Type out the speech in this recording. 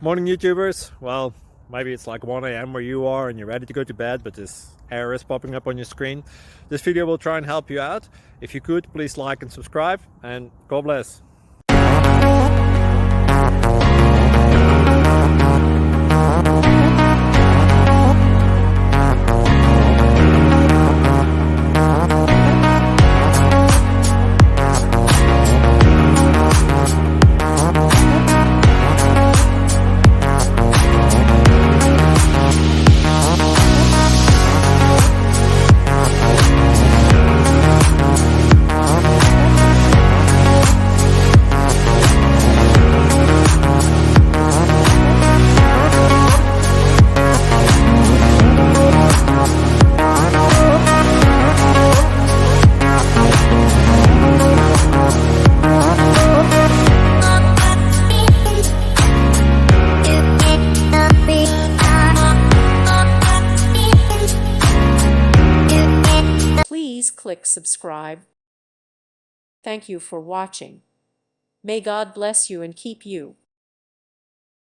Morning YouTubers. Well, maybe it's like 1 a.m. where you are and you're ready to go to bed, but this error is popping up on your screen. This video will try and help you out. If you could, please like and subscribe, and God bless. Please click subscribe. Thank you for watching. May God bless you and keep you.